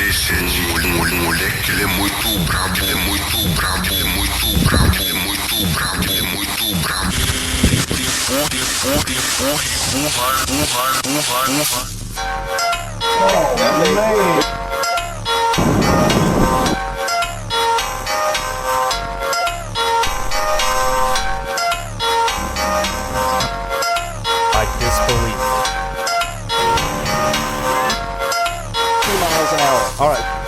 crescente. Moleque, ele é muito brabo, ele é muito brabo, ele é muito brabo, ele é muito brabo, ele é muito brabo. I disbelieve. 2 miles an hour. All right.